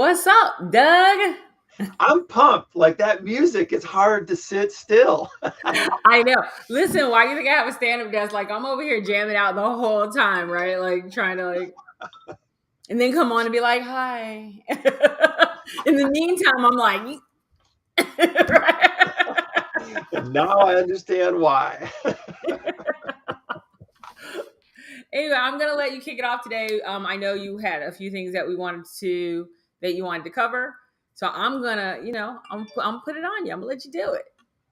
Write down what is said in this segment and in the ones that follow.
What's up, Doug? I'm pumped. Like that music, it's hard to sit still. I know. Listen, why do you think I have a stand-up desk? Like I'm over here jamming out the whole time, right? Like trying to and then come on and be like, "Hi." In the meantime, I'm like, And now I understand why. anyway, I'm gonna let you kick it off today. I know you had a few things that you wanted to cover, so I'm gonna, I'm put it on you. I'm gonna let you do it.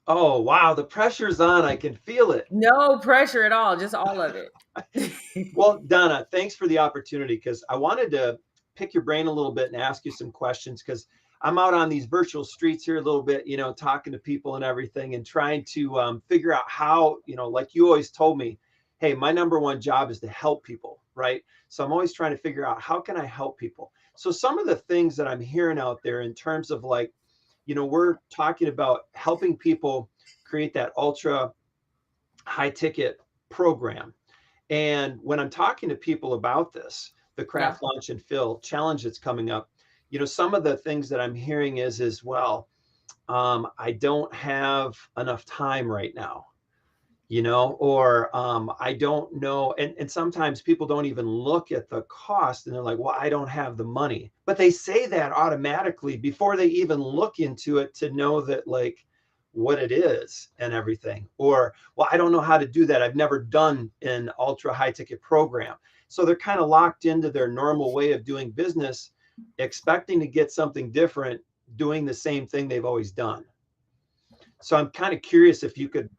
Oh, wow. The pressure's on. I can feel it. No pressure at all, just all of it. Well, Donna, thanks for the opportunity because I wanted to pick your brain a little bit and ask you some questions because I'm out on these virtual streets here a little bit, talking to people and everything and trying to figure out how, like you always told me, hey, my number one job is to help people, right? So I'm always trying to figure out how can I help people? So some of the things that I'm hearing out there in terms of like, we're talking about helping people create that ultra high ticket program. And when I'm talking to people about this, the Yeah. Craft Launch and Fill challenge that's coming up, some of the things that I'm hearing is as well, I don't have enough time right now, or I don't know. And sometimes people don't even look at the cost and they're like, well, I don't have the money. But they say that automatically before they even look into it to know that, like, what it is and everything. Or, well, I don't know how to do that. I've never done an ultra high ticket program. So they're kind of locked into their normal way of doing business, expecting to get something different, doing the same thing they've always done. So I'm kind of curious if you could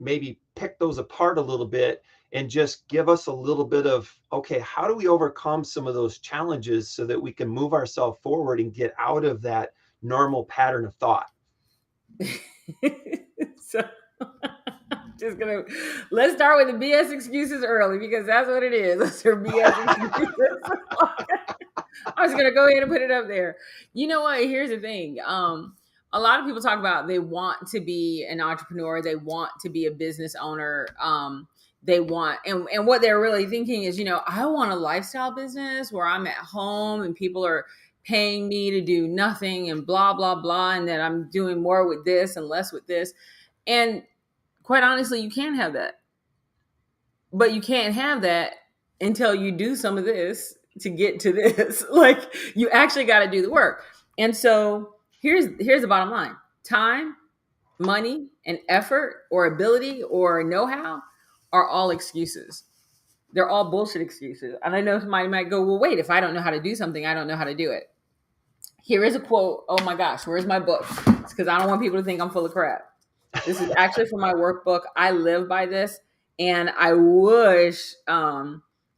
maybe pick those apart a little bit and just give us a little bit of, okay, how do we overcome some of those challenges so that we can move ourselves forward and get out of that normal pattern of thought? So just gonna let's start with the BS excuses early because that's what it is. Those are BS excuses. I was gonna go ahead and put it up there. You know what? Here's the thing. A lot of people talk about they want to be an entrepreneur, they want to be a business owner. They want and what they're really thinking is, I want a lifestyle business where I'm at home and people are paying me to do nothing and blah blah blah, and that I'm doing more with this and less with this. And quite honestly, you can't have that. But you can't have that until you do some of this to get to this. Like you actually got to do the work. And so here's the bottom line. Time, money, and effort or ability or know-how are all excuses. They're all bullshit excuses. And I know somebody might go, well, wait, if I don't know how to do something, I don't know how to do it. Here is a quote. Oh my gosh, where's my book? It's because I don't want people to think I'm full of crap. This is actually from my workbook. I live by this, and I wish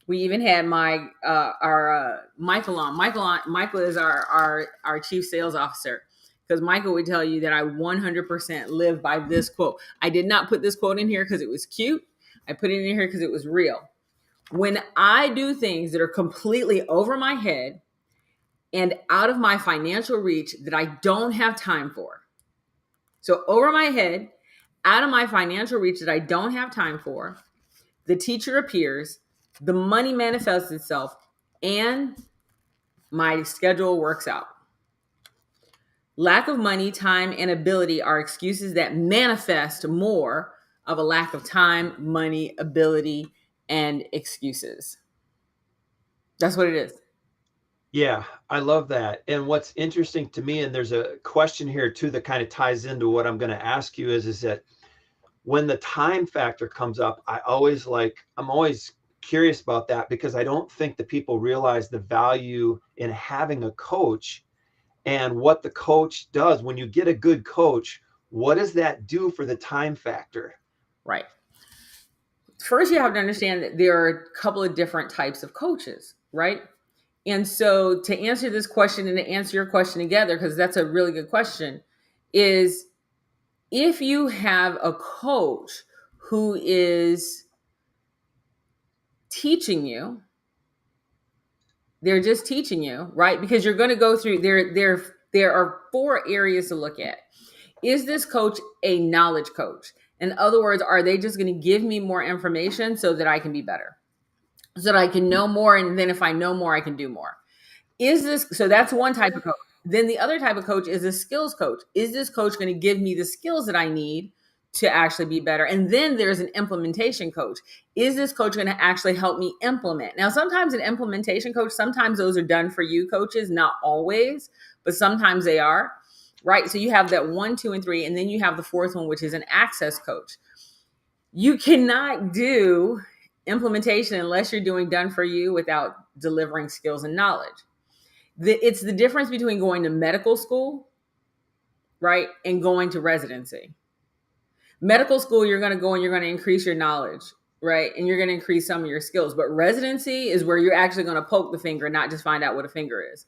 we even had our Michael on. Michael is our chief sales officer because Michael would tell you that I 100% live by this quote. I did not put this quote in here because it was cute. I put it in here because it was real. When I do things that are completely over my head and out of my financial reach that I don't have time for, so over my head, out of my financial reach that I don't have time for, the teacher appears, the money manifests itself, and my schedule works out. Lack of money, time, and ability are excuses that manifest more of a lack of time, money, ability, and excuses. That's what it is. Yeah, I love that. And what's interesting to me, and there's a question here too that kind of ties into what I'm going to ask you is that when the time factor comes up, I'm always curious about that because I don't think that people realize the value in having a coach and what the coach does. When you get a good coach, what does that do for the time factor? Right. First, you have to understand that there are a couple of different types of coaches, right? And so, to answer this question and to answer your question together, because that's a really good question, is if you have a coach who is teaching you, they're just teaching you, right? Because you're going to go through there are four areas to look at. Is this coach a knowledge coach? In other words, are they just going to give me more information so that I can be better? So that I can know more, and then if I know more, I can do more. Is this, so that's one type of coach. Then the other type of coach is a skills coach. Is this coach going to give me the skills that I need to actually be better? And then there's an implementation coach. Is this coach going to actually help me implement? Now, sometimes an implementation coach, sometimes those are done for you coaches, not always, but sometimes they are, right? So you have that 1, 2, and 3, and then you have the fourth one, which is an access coach. You cannot do implementation unless you're doing done for you without delivering skills and knowledge. It's the difference between going to medical school, right, and going to residency. Medical school, you're going to go and you're going to increase your knowledge, right, and you're going to increase some of your skills. But residency is where you're actually going to poke the finger, not just find out what a finger is.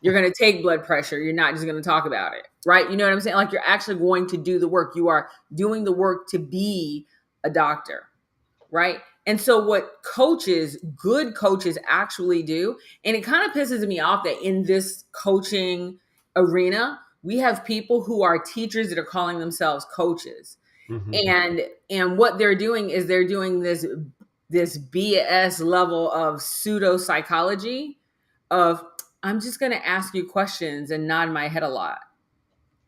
You're going to take blood pressure. You're not just going to talk about it, right? You know what I'm saying? Like, you're actually going to do the work. You are doing the work to be a doctor, right? And so what coaches, good coaches actually do, and it kind of pisses me off that in this coaching arena, we have people who are teachers that are calling themselves coaches. And what they're doing is they're doing this BS level of pseudo psychology of, I'm just going to ask you questions and nod my head a lot.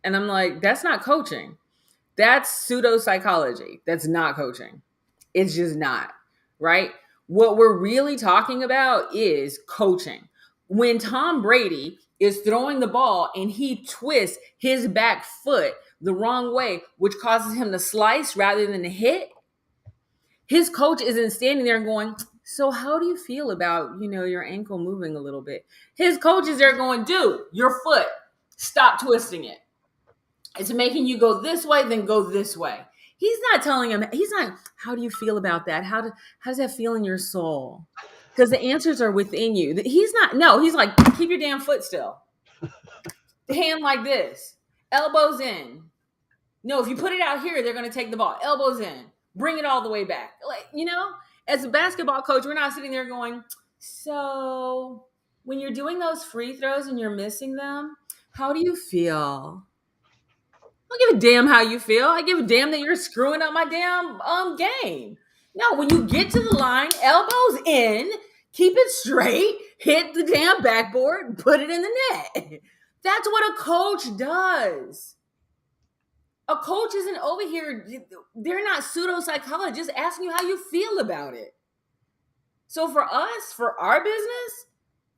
And I'm like, that's not coaching. That's pseudo psychology. That's not coaching. It's just not, right? What we're really talking about is coaching. When Tom Brady is throwing the ball and he twists his back foot the wrong way, which causes him to slice rather than to hit, his coach isn't standing there and going, so how do you feel about, your ankle moving a little bit? His coach is there going, dude, your foot, stop twisting it. It's making you go this way, then go this way. He's not telling him, he's not, how do you feel about that? How does that feel in your soul? Because the answers are within you. He's like, keep your damn foot still. Hand like this, elbows in. No, if you put it out here, they're going to take the ball. Elbows in, bring it all the way back. As a basketball coach, we're not sitting there going, so when you're doing those free throws and you're missing them, how do you feel? I don't give a damn how you feel. I give a damn that you're screwing up my damn game. No, when you get to the line, elbows in, keep it straight, hit the damn backboard, put it in the net. That's what a coach does. A coach isn't over here. They're not pseudo psychologists asking you how you feel about it. So for us, for our business,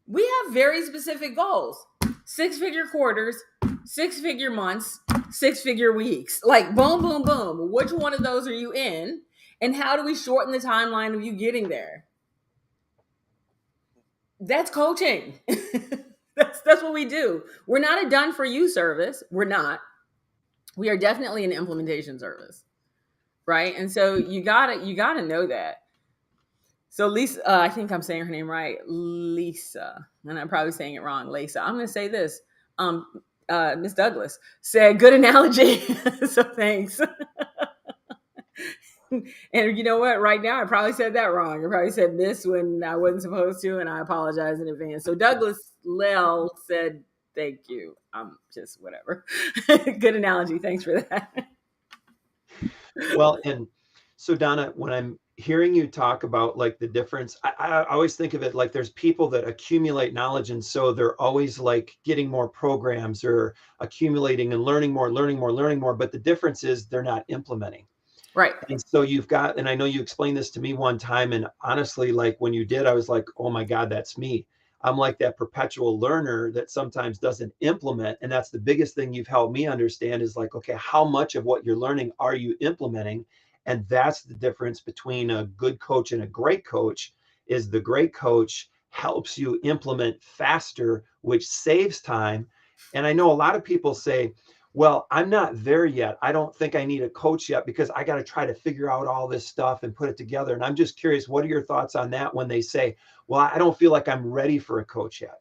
we have very specific goals. 6-figure quarters, 6-figure months, 6-figure weeks. Like, boom, boom, boom. Which one of those are you in? And how do we shorten the timeline of you getting there? That's coaching. That's what we do. We're not a done for you service. We're not. We are definitely an implementation service, right? And so you gotta know that. So Lisa, I think I'm saying her name right, Lisa, and I'm probably saying it wrong, Lisa. I'm going to say this. Miss Douglas said, good analogy. So thanks. And you know what? Right now, I probably said that wrong. I probably said miss when I wasn't supposed to, and I apologize in advance. So Douglas Lell said, thank you. Just whatever. Good analogy. Thanks for that. Well, and so Donna, when I'm hearing you talk about like the difference, I always think of it like there's people that accumulate knowledge, and so they're always like getting more programs or accumulating and learning more, but the difference is they're not implementing. Right. And so you've got, and I know you explained this to me one time, and honestly, like when you did, I was like, oh my God, that's me. I'm like that perpetual learner that sometimes doesn't implement. And that's the biggest thing you've helped me understand is like, okay, how much of what you're learning are you implementing? And that's the difference between a good coach and a great coach. Is the great coach helps you implement faster, which saves time. And I know a lot of people say, well, I'm not there yet. I don't think I need a coach yet because I got to try to figure out all this stuff and put it together. And I'm just curious, what are your thoughts on that when they say, well, I don't feel like I'm ready for a coach yet?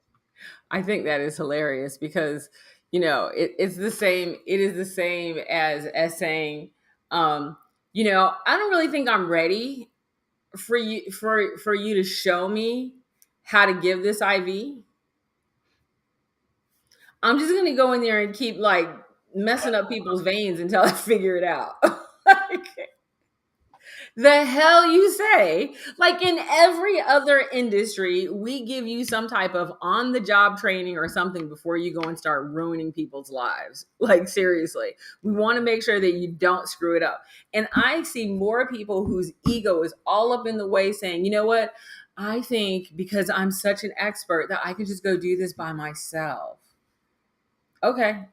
I think that is hilarious because, it's the same. It is the same as saying, I don't really think I'm ready for you to show me how to give this IV. I'm just going to go in there and keep like messing up people's veins until I figure it out. The hell you say? Like in every other industry, we give you some type of on the job training or something before you go and start ruining people's lives. Like, seriously, we want to make sure that you don't screw it up. And I see more people whose ego is all up in the way saying, you know what? I think because I'm such an expert that I can just go do this by myself. Okay,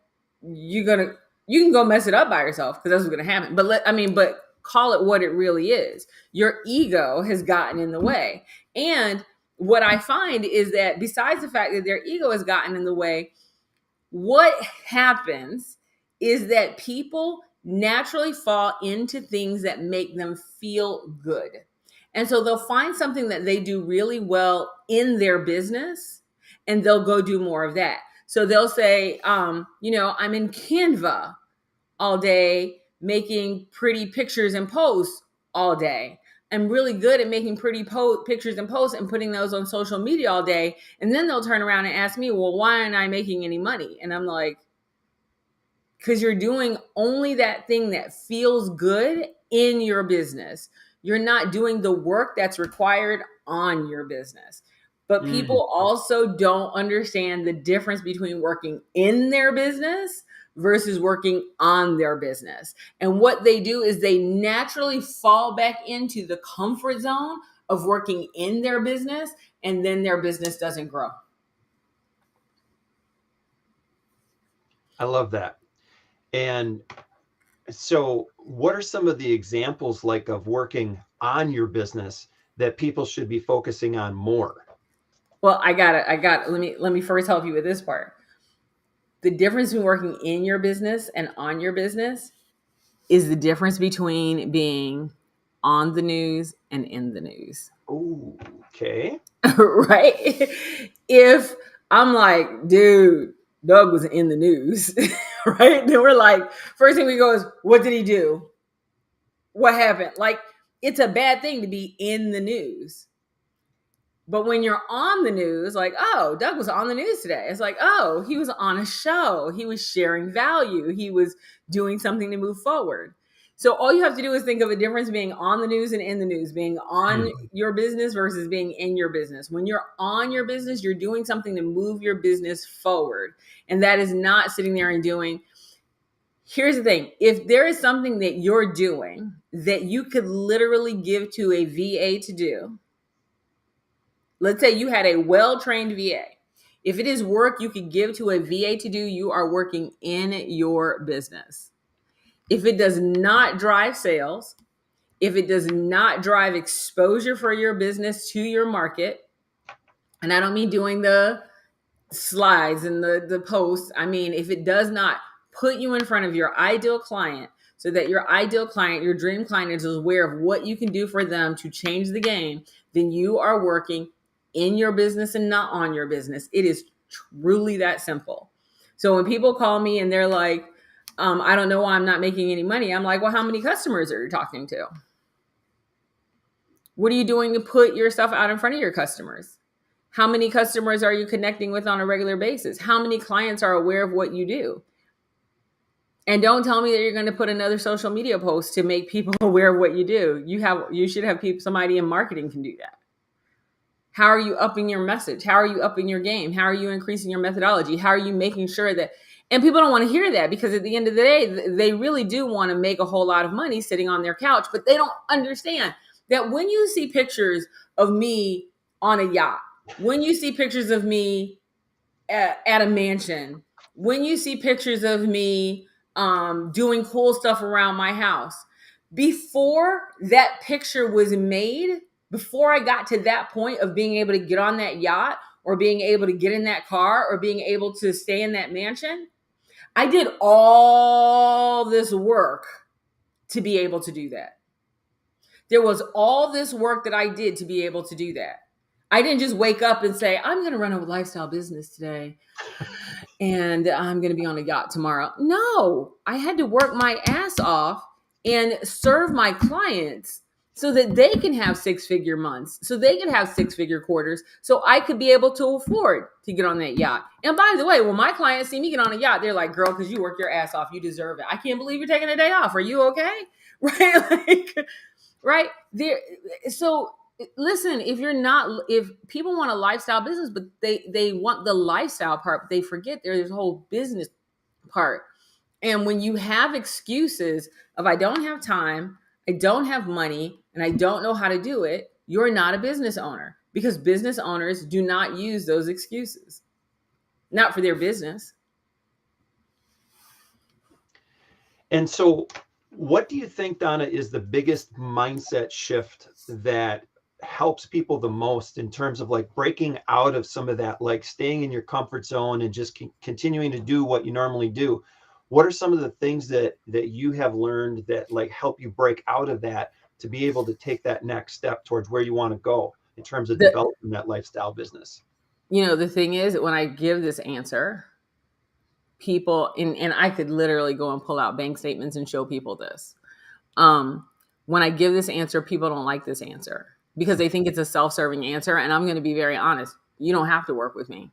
you gonna you can go mess it up by yourself because that's what's gonna happen. But call it what it really is. Your ego has gotten in the way. And what I find is that besides the fact that their ego has gotten in the way, what happens is that people naturally fall into things that make them feel good. And so they'll find something that they do really well in their business and they'll go do more of that. So they'll say, I'm in Canva all day making pretty pictures and posts all day. I'm really good at making pretty pictures and posts and putting those on social media all day. And then they'll turn around and ask me, well, why aren't I making any money? And I'm like, because you're doing only that thing that feels good in your business. You're not doing the work that's required on your business. But people also don't understand the difference between working in their business versus working on their business. And what they do is they naturally fall back into the comfort zone of working in their business, and then their business doesn't grow. I love that. And so what are some of the examples like of working on your business that people should be focusing on more? Well, I got it. Let me first help you with this part. The difference between working in your business and on your business is the difference between being on the news and in the news. Oh, okay. Right? If I'm like, dude, Doug was in the news, right? Then we're like, first thing we go is, what did he do? What happened? Like, it's a bad thing to be in the news. But when you're on the news, like, oh, Doug was on the news today. It's like, oh, he was on a show. He was sharing value. He was doing something to move forward. So all you have to do is think of a difference being on the news and in the news, being on your business versus being in your business. When you're on your business, you're doing something to move your business forward. And that is not sitting there and doing. Here's the thing. If there is something that you're doing that you could literally give to a VA to do, let's say you had a well-trained VA. If it is work you could give to a VA to do, you are working in your business. If it does not drive sales, if it does not drive exposure for your business to your market, and I don't mean doing the slides and the posts, I mean, if it does not put you in front of your ideal client so that your ideal client, your dream client is aware of what you can do for them to change the game, then you are working in your business and not on your business. It is truly that simple. So when people call me and they're like, I don't know why I'm not making any money. I'm like, well, how many customers are you talking to? What are you doing to put yourself out in front of your customers? How many customers are you connecting with on a regular basis? How many clients are aware of what you do? And don't tell me that you're going to put another social media post to make people aware of what you do. You should have somebody in marketing can do that. How are you upping your message? How are you upping your game? How are you increasing your methodology? How are you making sure that, and people don't want to hear that because at the end of the day, they really do want to make a whole lot of money sitting on their couch, but they don't understand that when you see pictures of me on a yacht, when you see pictures of me at a mansion, when you see pictures of me doing cool stuff around my house, before that picture was made, before I got to that point of being able to get on that yacht or being able to get in that car or being able to stay in that mansion, I did all this work to be able to do that. There was all this work that I did to be able to do that. I didn't just wake up and say, I'm going to run a lifestyle business today and I'm going to be on a yacht tomorrow. No, I had to work my ass off and serve my clients so that they can have 6-figure months, so they can have 6-figure quarters, so I could be able to afford to get on that yacht. And by the way, when my clients see me get on a yacht, they're like, girl, because you work your ass off, you deserve it. I can't believe you're taking a day off. Are you okay? Right? right? There. So listen, if people want a lifestyle business, but they want the lifestyle part, but they forget there's a whole business part. And when you have excuses of I don't have time, I don't have money, and I don't know how to do it, you're not a business owner, because business owners do not use those excuses. Not for their business. And so, what do you think, Donna, is the biggest mindset shift that helps people the most in terms of like breaking out of some of that, like staying in your comfort zone and just continuing to do what you normally do? What are some of the things that you have learned that like help you break out of that to be able to take that next step towards where you want to go in terms of developing that lifestyle business? The thing is that when I give this answer, people, and I could literally go and pull out bank statements and show people this. When I give this answer, people don't like this answer because they think it's a self-serving answer. And I'm going to be very honest. You don't have to work with me.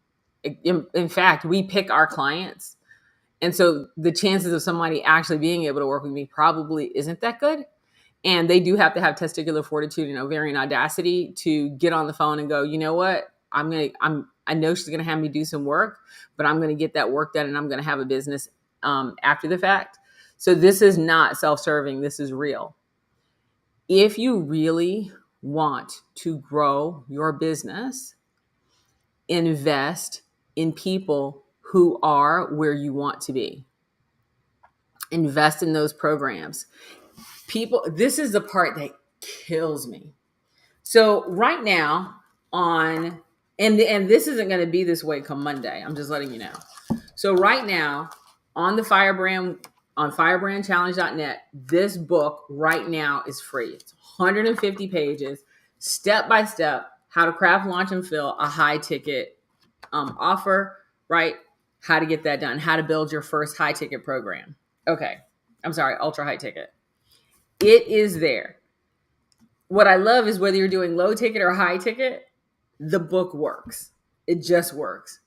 In fact, we pick our clients. And so the chances of somebody actually being able to work with me probably isn't that good. And they do have to have testicular fortitude and ovarian audacity to get on the phone and go, you know what? I know she's going to have me do some work, but I'm going to get that work done and I'm going to have a business after the fact. So this is not self-serving. This is real. If you really want to grow your business, invest in people who are where you want to be. Invest in those programs. People, this is the part that kills me. So right now and this isn't going to be this way come Monday. I'm just letting you know. So right now on the Firebrand, on firebrandchallenge.net, this book right now is free. It's 150 pages, step by step, how to craft, launch, and fill a high ticket offer, right? How to get that done, how to build your first high ticket program. Okay. I'm sorry, ultra high ticket. It is there. What I love is whether you're doing low ticket or high ticket, the book works. It just works.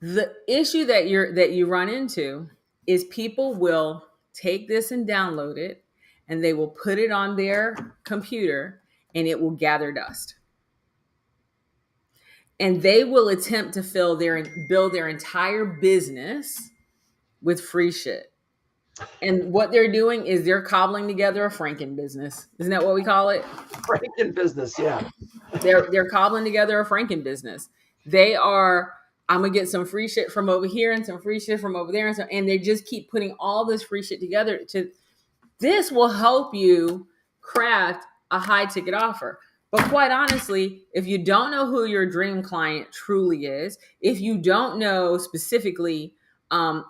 The issue that you run into is people will take this and download it, and they will put it on their computer, and it will gather dust. And they will attempt to build their entire business with free shit. And what they're doing is they're cobbling together a Franken business. Isn't that what we call it? Franken business, yeah. They're cobbling together a Franken business. They are, I'm gonna get some free shit from over here and some free shit from over there, and they just keep putting all this free shit together. This will help you craft a high ticket offer. But quite honestly, if you don't know who your dream client truly is, if you don't know specifically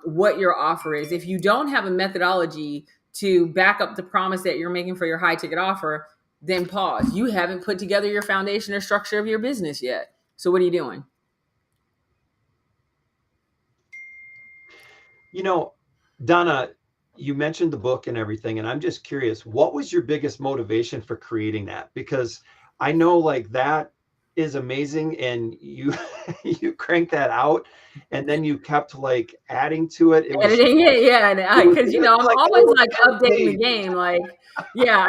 what your offer is, if you don't have a methodology to back up the promise that you're making for your high ticket offer, then pause. You haven't put together your foundation or structure of your business yet. So what are you doing? Donna, you mentioned the book and everything, and I'm just curious, what was your biggest motivation for creating that? Because I know like that is amazing, and you you cranked that out, and then you kept like adding to it. Editing it, yeah, because I'm like, always like updating the game. Like, yeah,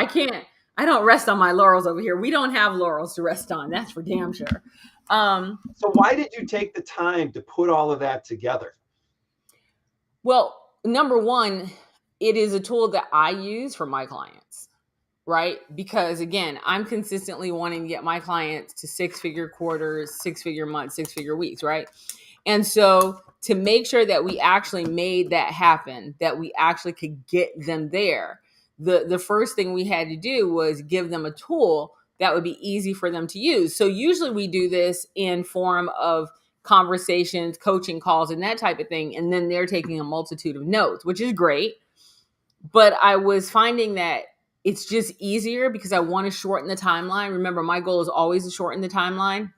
I don't rest on my laurels over here. We don't have laurels to rest on. That's for damn sure. So why did you take the time to put all of that together? Well, number one, it is a tool that I use for my clients, right? Because again, I'm consistently wanting to get my clients to 6-figure quarters, 6-figure months, 6-figure weeks, right? And so to make sure that we actually made that happen, that we actually could get them there, the first thing we had to do was give them a tool that would be easy for them to use. So usually we do this in form of conversations, coaching calls, and that type of thing. And then they're taking a multitude of notes, which is great. But I was finding that it's just easier because I want to shorten the timeline. Remember, my goal is always to shorten the timeline.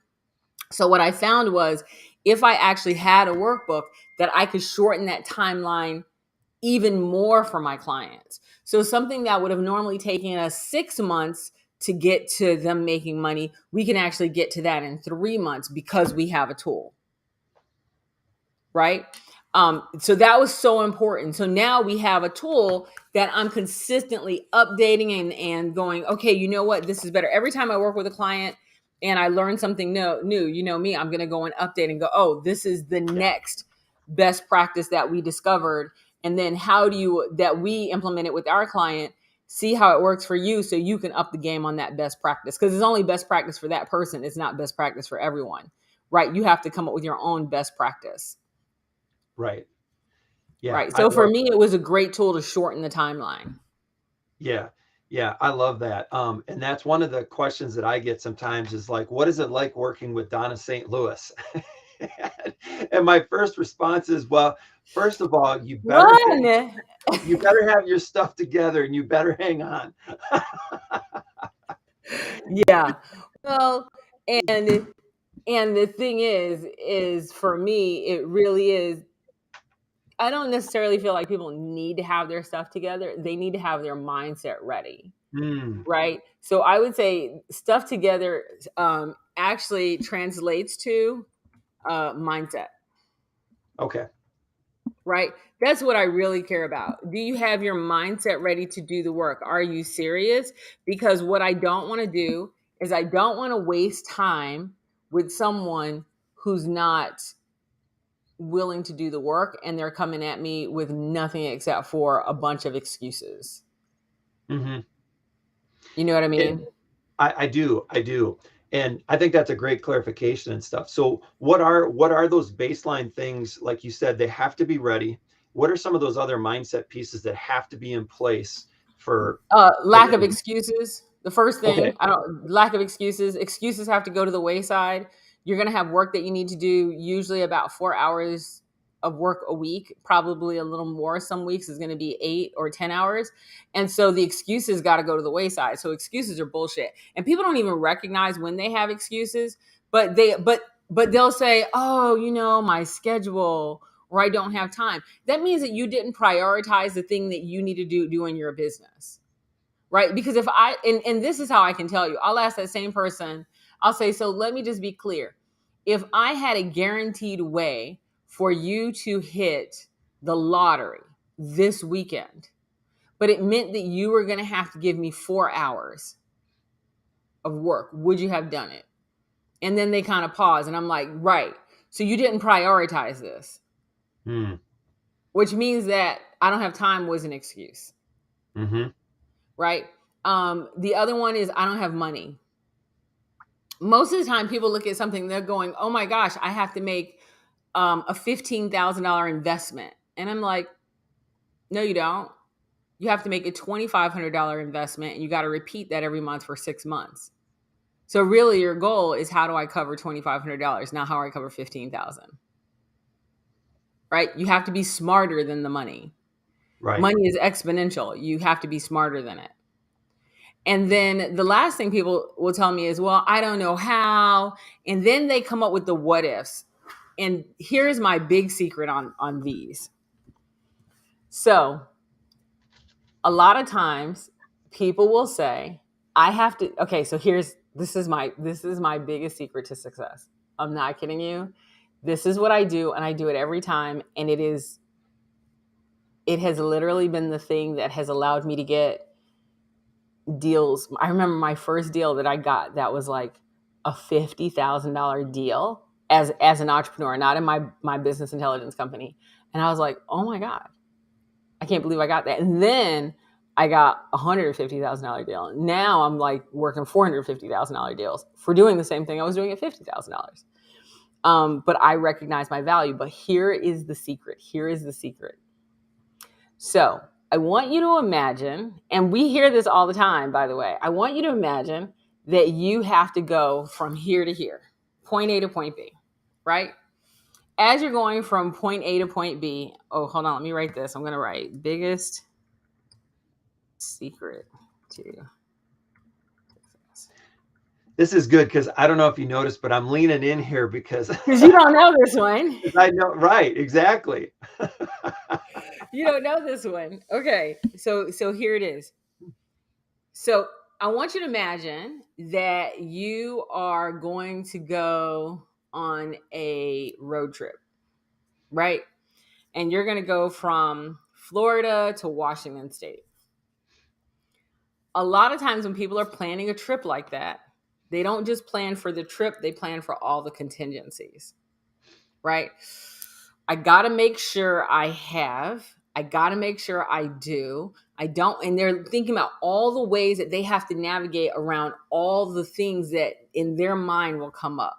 So what I found was if I actually had a workbook, that I could shorten that timeline even more for my clients. So something that would have normally taken us 6 months to get to them making money, we can actually get to that in 3 months because we have a tool. Right? So that was so important. So now we have a tool that I'm consistently updating and going, okay, you know what? This is better. Every time I work with a client and I learn something new, you know me, I'm going to go and update and go, oh, this is the next best practice that we discovered. And then how do you, that we implement it with our client, see how it works for you so you can up the game on that best practice. Because it's only best practice for that person. It's not best practice for everyone, right? You have to come up with your own best practice. Right. Yeah. Right. I So for love, me, it was a great tool to shorten the timeline. yeah. Yeah. I love that. And that's one of the questions that I get sometimes is like, what is it like working with Donna St. Louis? And my first response is, well, first of all, Run. you better have your stuff together and you better hang on. Yeah. Well, and the thing is for me, it really is. I don't necessarily feel like people need to have their stuff together. They need to have their mindset ready. Mm, Right. So I would say stuff together actually translates to mindset. okay. Right. That's what I really care about. Do you have your mindset ready to do the work? Are you serious? Because what I don't want to do is I don't want to waste time with someone who's not willing to do the work and they're coming at me with nothing except for a bunch of excuses. Hmm. You know what I mean? I do. I do. And I think that's a great clarification and stuff. So what are those baseline things, like you said, they have to be ready. What are some of those other mindset pieces that have to be in place for Lack of excuses. The first okay. thing, I don't lack of excuses. Excuses have to go to the wayside. You're going to have work that you need to do, usually about 4 hours of work a week, probably a little more. Some weeks is going to be 8 or 10 hours. And so the excuses got to go to the wayside. So excuses are bullshit. And people don't even recognize when they have excuses, but they'll say, oh, my schedule, or I don't have time. That means that you didn't prioritize the thing that you need to do in your business. Right. Because if and this is how I can tell you, I'll ask that same person, I'll say, so let me just be clear. If I had a guaranteed way for you to hit the lottery this weekend, but it meant that you were going to have to give me 4 hours of work, would you have done it? And then they kind of pause and I'm like, right. So you didn't prioritize this, Mm, which means that I don't have time was an excuse. mm-hmm. Right. The other one is I don't have money. Most of the time people look at something, they're going, oh my gosh, I have to make a $15,000 investment. And I'm like, no, you don't. You have to make a $2,500 investment and you got to repeat that every month for 6 months. So really your goal is how do I cover $2,500, not how I cover 15,000. Right? You have to be smarter than the money. Right. Money is exponential. You have to be smarter than it. And then the last thing people will tell me is, well, I don't know how. And then they come up with the what ifs. And here's my big secret on these. So a lot of times people will say, I have to, okay, so this is my biggest secret to success. I'm not kidding you. This is what I do, and I do it every time. And it has literally been the thing that has allowed me to get deals. I remember my first deal that I got that was like a $50,000 deal as an entrepreneur, not in my business intelligence company. And I was like, oh my God, I can't believe I got that. And then I got a $150,000 deal. Now I'm like working $450,000 deals for doing the same thing I was doing at $50,000. But I recognize my value. But here is the secret. So I want you to imagine, and we hear this all the time, by the way. I want you to imagine that you have to go from here to here, point A to point B, right? As you're going from point A to point B, oh, hold on, let me write this. I'm going to write biggest secret to success. This is good because I don't know if you noticed, but I'm leaning in here because you don't know this one. I know, right, exactly. You don't know this one. Okay, so here it is. So I want you to imagine that you are going to go on a road trip, right? and you're going to go from Florida to Washington State. A lot of times when people are planning a trip like that, they don't just plan for the trip, they plan for all the contingencies, right? I got to make sure I have, I got to make sure I do. I don't, and they're thinking about all the ways that they have to navigate around all the things that in their mind will come up,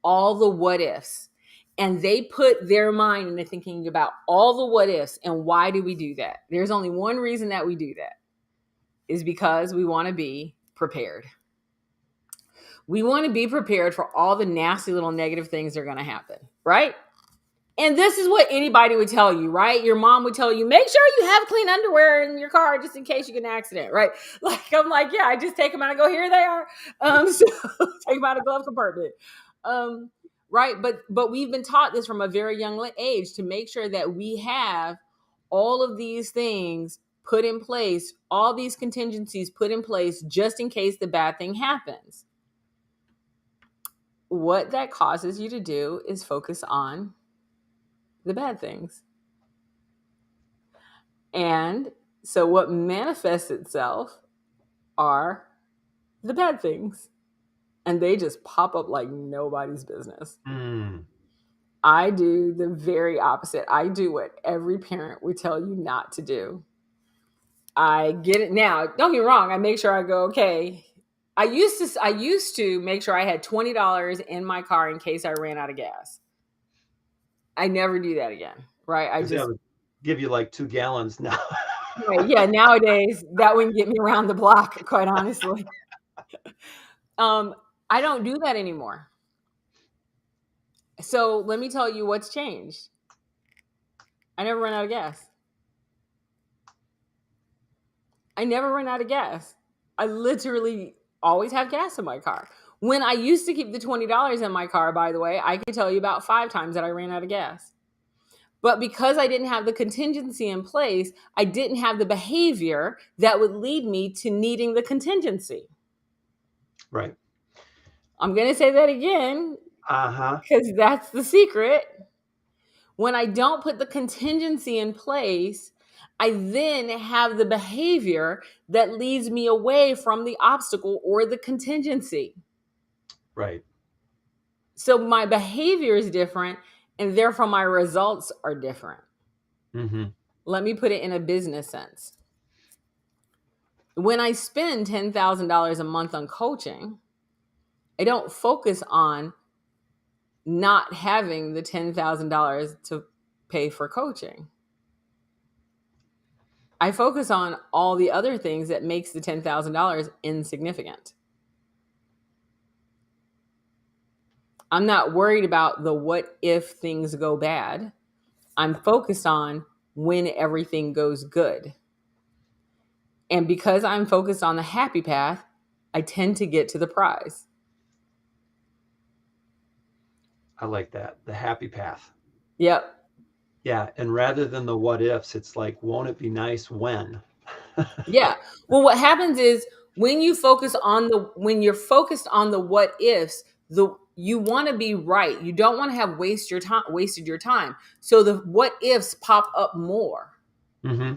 all the what ifs. And they put their mind into thinking about all the what ifs. And why do we do that? There's only one reason that we do that, is because we want to be prepared. We want to be prepared for all the nasty little negative things that are going to happen, right? And this is what anybody would tell you, right? Your mom would tell you, make sure you have clean underwear in your car just in case you get an accident, right? Like, I'm like, yeah, I just take them out and go, here they are. So take them out of the glove compartment. Right. But we've been taught this from a very young age to make sure that we have all of these things put in place, all these contingencies put in place just in case the bad thing happens. What that causes you to do is focus on the bad things. And so what manifests itself are the bad things. And they just pop up like nobody's business. I do the very opposite. I do what every parent would tell you not to do. I get it now. Don't get me wrong. I make sure I go, okay. I used to make sure I had $20 in my car in case I ran out of gas. I never do that again. Right. I just give you like 2 gallons now. Right, yeah. Nowadays that wouldn't get me around the block, quite honestly. I don't do that anymore. So let me tell you what's changed. I never run out of gas. I never run out of gas. I literally always have gas in my car. When I used to keep the $20 in my car, by the way, I can tell you about 5 times that I ran out of gas. But because I didn't have the contingency in place, I didn't have the behavior that would lead me to needing the contingency. Right. I'm going to say that again. Because that's the secret. When I don't put the contingency in place, I then have the behavior that leads me away from the obstacle or the contingency. Right. So my behavior is different, and therefore my results are different. Mm-hmm. Let me put it in a business sense. When I spend $10,000 a month on coaching, I don't focus on not having the $10,000 to pay for coaching. I focus on all the other things that makes the $10,000 insignificant. I'm not worried about the what if things go bad. I'm focused on when everything goes good. And because I'm focused on the happy path, I tend to get to the prize. I like that. The happy path. Yep. Yeah. And rather than the what ifs, it's like, won't it be nice when? Yeah. Well, what happens is when you're focused on the what ifs, you want to be right. You don't want to have wasted your time. So the what ifs pop up more. Mm-hmm.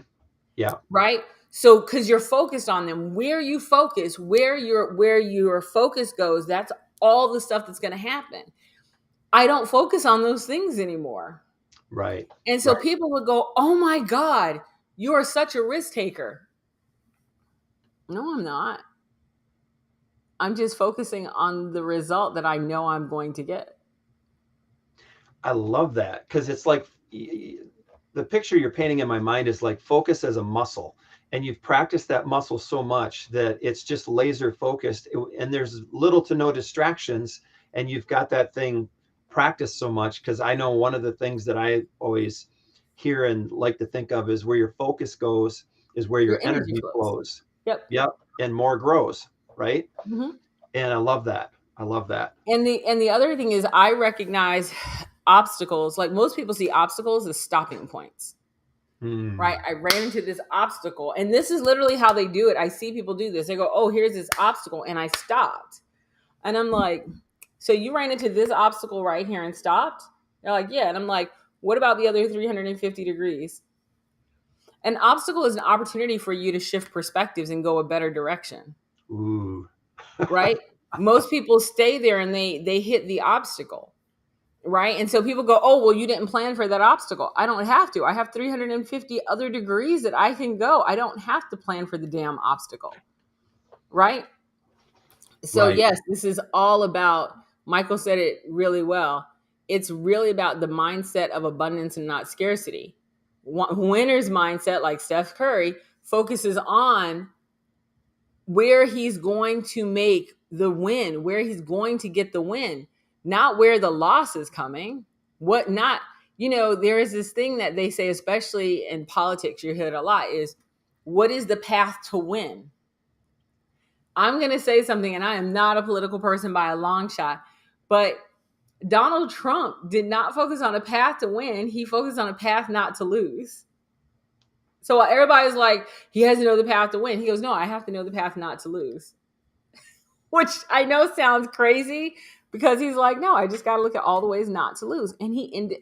Yeah. Right. So because you're focused on them, where you focus, where your focus goes, that's all the stuff that's going to happen. I don't focus on those things anymore. Right. And so people would go, oh my God, you are such a risk taker. No, I'm not. I'm just focusing on the result that I know I'm going to get. I love that, because it's like the picture you're painting in my mind is like focus as a muscle. And you've practiced that muscle so much that it's just laser focused, and there's little to no distractions. And you've got that thing practiced so much, because I know one of the things that I always hear and like to think of is where your focus goes is where your energy flows. Yep. And more grows. Right. Mm-hmm. And I love that. And the other thing is, I recognize obstacles. Like most people see obstacles as stopping points. Right. I ran into this obstacle, and this is literally how they do it. I see people do this. They go, oh, here's this obstacle. And I stopped. And I'm like, so you ran into this obstacle right here and stopped? They're like, yeah. And I'm like, What about the other 350 degrees? An obstacle is an opportunity for you to shift perspectives and go a better direction, Ooh. right? Most people stay there and they hit the obstacle, right? And so people go, "Oh, well, you didn't plan for that obstacle." I don't have to. I have 350 other degrees that I can go. I don't have to plan for the damn obstacle, right? So Right. yes, this is all about, Michael said it really well. It's really about the mindset of abundance and not scarcity. Winner's mindset, like Steph Curry, focuses on where he's going to make the win, where he's going to get the win, not where the loss is coming. What not, there is this thing that they say, especially in politics, you hear it a lot, is what is the path to win? I'm going to say something, and I am not a political person by a long shot, but Donald Trump did not focus on a path to win. He focused on a path not to lose. So while everybody's like, he has to know the path to win, he goes, no, I have to know the path not to lose. Which I know sounds crazy, because he's like, no, I just got to look at all the ways not to lose. And he ended.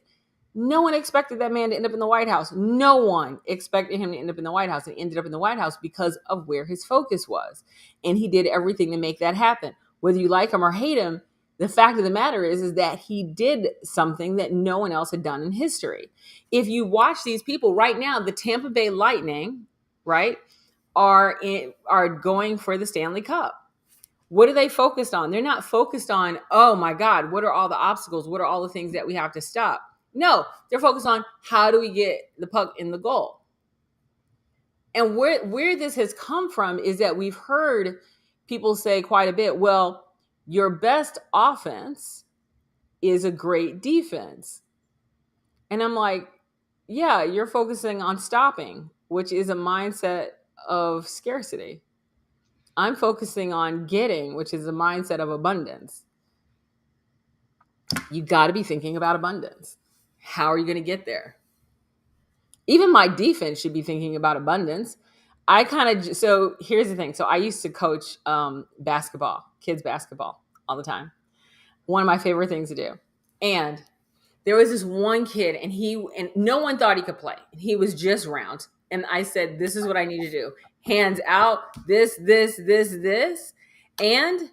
No one expected that man to end up in the White House. No one expected him to end up in the White House. And ended up in the White House because of where his focus was. And he did everything to make that happen. Whether you like him or hate him, the fact of the matter is that he did something that no one else had done in history. If you watch these people right now, the Tampa Bay Lightning, right, are going for the Stanley Cup. What are they focused on? They're not focused on, oh my God, what are all the obstacles? What are all the things that we have to stop? No, they're focused on how do we get the puck in the goal. And where this has come from is that we've heard people say quite a bit, well, your best offense is a great defense. And I'm like, yeah, you're focusing on stopping, which is a mindset of scarcity. I'm focusing on getting, which is a mindset of abundance. You got to be thinking about abundance. How are you going to get there? Even my defense should be thinking about abundance. So here's the thing. So I used to coach basketball, kids basketball all the time. One of my favorite things to do. And there was this one kid and no one thought he could play. He was just round. And I said, this is what I need to do. Hands out, this. And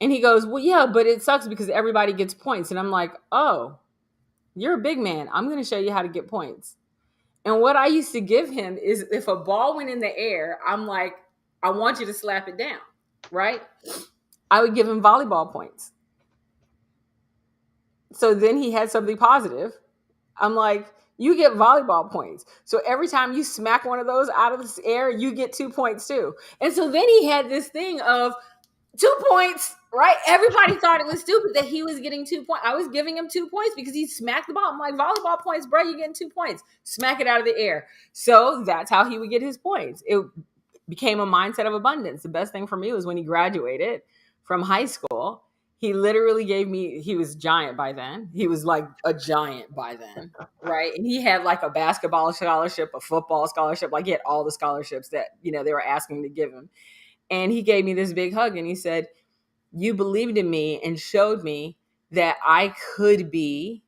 he goes, well, yeah, but it sucks because everybody gets points. And I'm like, oh, you're a big man. I'm going to show you how to get points. And what I used to give him is, if a ball went in the air, I'm like, I want you to slap it down, right? I would give him volleyball points. So then he had something positive. I'm like, you get volleyball points. So every time you smack one of those out of the air, you get 2 points too. And so then he had this thing of 2 points, right? Everybody thought it was stupid that he was getting 2 points. I was giving him 2 points because he smacked the ball. I'm like, volleyball points, bro, you're getting 2 points. Smack it out of the air. So that's how he would get his points. It became a mindset of abundance. The best thing for me was when he graduated from high school. He literally gave me, he was giant by then. He was like a giant by then, right? And he had like a basketball scholarship, a football scholarship. Like he had all the scholarships that, they were asking to give him. And he gave me this big hug and he said, you believed in me and showed me that I could be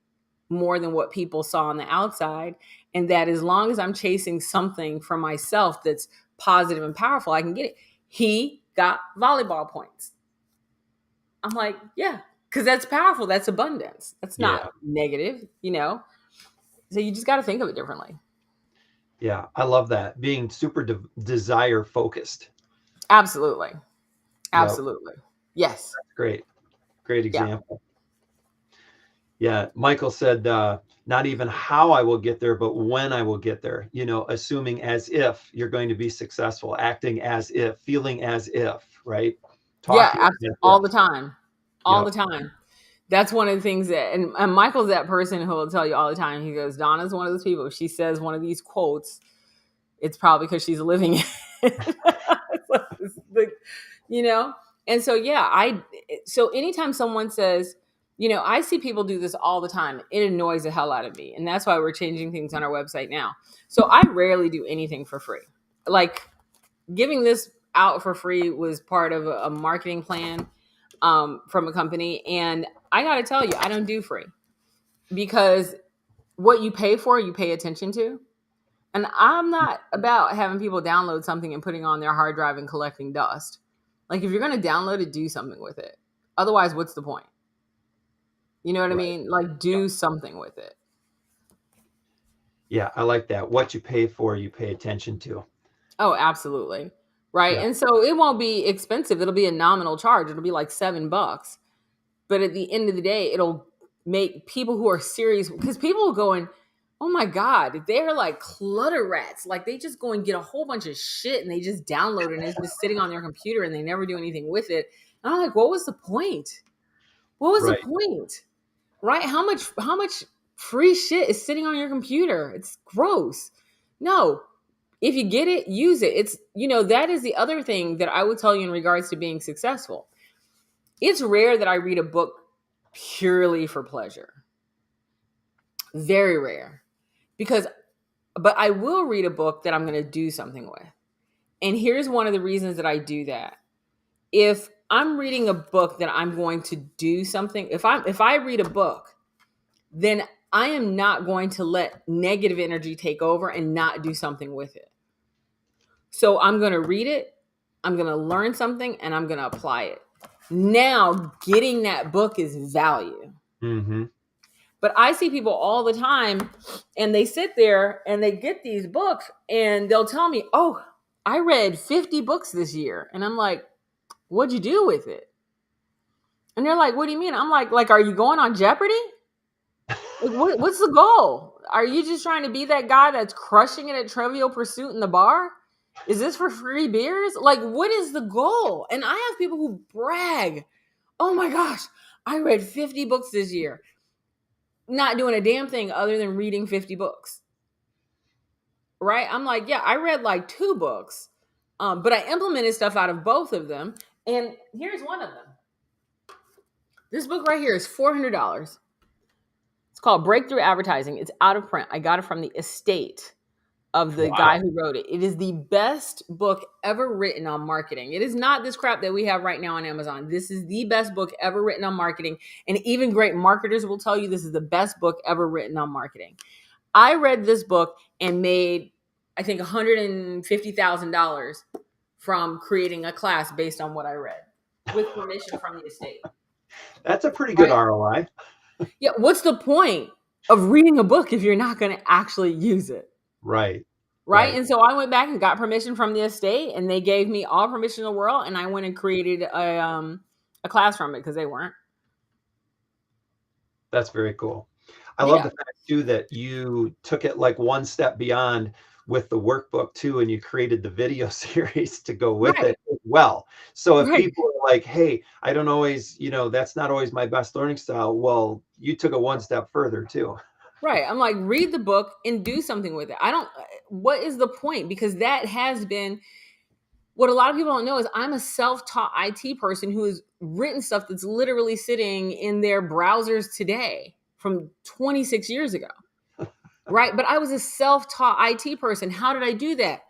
more than what people saw on the outside. And that as long as I'm chasing something for myself that's positive and powerful, I can get it. He got volleyball points. I'm like, yeah, because that's powerful. That's abundance. That's not negative, So you just got to think of it differently. Yeah, I love that. Being super desire focused. Absolutely. Absolutely. Yep. Yes. That's great. Great example. Yeah. Michael said, not even how I will get there, but when I will get there, assuming as if you're going to be successful, acting as if, feeling as if, right? Talking all the time. All the time. That's one of the things that, and Michael's that person who will tell you all the time. He goes, Donna's one of those people. If she says one of these quotes, it's probably because she's living it. And so, so anytime someone says, I see people do this all the time, it annoys the hell out of me. And that's why we're changing things on our website now. So I rarely do anything for free. Like giving this out for free was part of a marketing plan from a company. And I got to tell you, I don't do free because what you pay for, you pay attention to. And I'm not about having people download something and putting on their hard drive and collecting dust. Like, if you're going to download it, do something with it. Otherwise, what's the point? You know what I Right. mean? Like, do something with it. Yeah, I like that. What you pay for, you pay attention to. Oh, absolutely. Right. Yeah. And so it won't be expensive. It'll be a nominal charge. It'll be like $7. But at the end of the day, it'll make people who are serious, because people are going, oh my God, they're like clutter rats. Like, they just go and get a whole bunch of shit and they just download it and it's just sitting on their computer and they never do anything with it. And I'm like, what was the point? What was Right. the point? Right? How much free shit is sitting on your computer? It's gross. No. If you get it, use it. It's, that is the other thing that I would tell you in regards to being successful. It's rare that I read a book purely for pleasure. Very rare. But I will read a book that I'm going to do something with. And here's one of the reasons that I do that. If I'm reading a book that I'm going to do something, if I read a book, then I am not going to let negative energy take over and not do something with it. So I'm going to read it, I'm going to learn something, and I'm going to apply it. Now, getting that book is value. Mm-hmm. But I see people all the time, and they sit there and they get these books and they'll tell me, oh, I read 50 books this year. And I'm like, what'd you do with it? And they're like, what do you mean? I'm like, are you going on Jeopardy? Like, what's the goal? Are you just trying to be that guy that's crushing it at Trivial Pursuit in the bar? Is this for free beers? Like, what is the goal? And I have people who brag, oh my gosh, I read 50 books this year. Not doing a damn thing other than reading 50 books. Right? I'm like, yeah, I read like 2 books, but I implemented stuff out of both of them. And here's one of them. This book right here is $400. It's called Breakthrough Advertising. It's out of print. I got it from the estate of the guy who wrote it. It is the best book ever written on marketing. It is not this crap that we have right now on Amazon. This is the best book ever written on marketing. And even great marketers will tell you this is the best book ever written on marketing. I read this book and made, I think, $150,000 from creating a class based on what I read with permission from the estate. That's a pretty good ROI. Yeah. What's the point of reading a book if you're not going to actually use it? Right. And so I went back and got permission from the estate, and they gave me all permission in the world, and I went and created a class from it because they weren't. That's very cool. I love the fact too that you took it like one step beyond with the workbook too, and you created the video series to go with it as well. So if people are like, hey, I don't always, that's not always my best learning style. Well, you took it one step further too. Right. I'm like, read the book and do something with it. What is the point? Because that has been what a lot of people don't know is I'm a self-taught IT person who has written stuff that's literally sitting in their browsers today from 26 years ago. Right. But I was a self-taught IT person. How did I do that?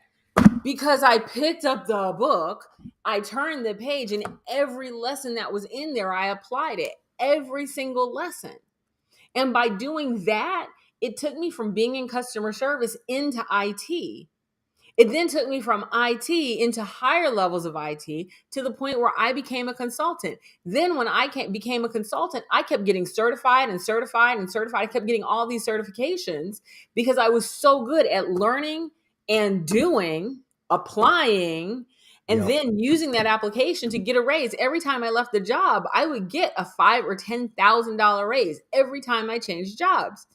Because I picked up the book, I turned the page, and every lesson that was in there, I applied it. Every single lesson. And by doing that, it took me from being in customer service into IT. It then took me from IT into higher levels of IT to the point where I became a consultant. Then when I became a consultant, I kept getting certified and certified and certified. I kept getting all these certifications because I was so good at learning and doing, applying, and then using that application to get a raise. Every time I left the job, I would get a $5,000 or $10,000 raise every time I changed jobs.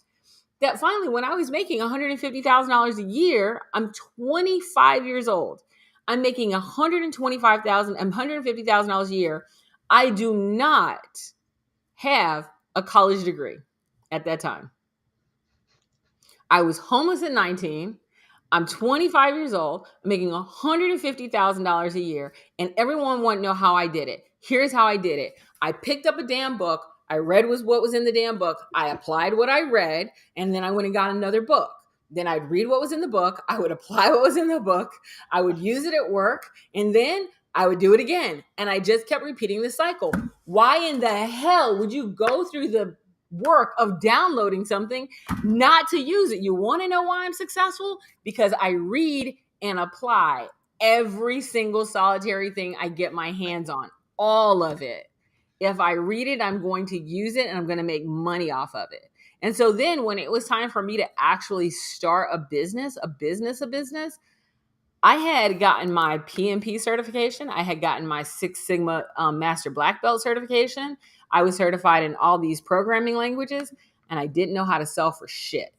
That finally, when I was making $150,000 a year, I'm 25 years old. I'm making $125,000 and $150,000 a year. I do not have a college degree at that time. I was homeless at 19. I'm 25 years old, making $150,000 a year, and everyone wanted to know how I did it. Here's how I did it. I picked up a damn book. I read what was in the damn book. I applied what I read, and then I went and got another book. Then I'd read what was in the book. I would apply what was in the book. I would use it at work, and then I would do it again. And I just kept repeating the cycle. Why in the hell would you go through the work of downloading something not to use it. You want to know why I'm successful? Because I read and apply every single solitary thing I get my hands on, all of it. If I read it, I'm going to use it and I'm going to make money off of it. And so then when it was time for me to actually start a business, I had gotten my PMP certification. I had gotten my Six Sigma Master Black Belt certification. I was certified in all these programming languages, and I didn't know how to sell for shit.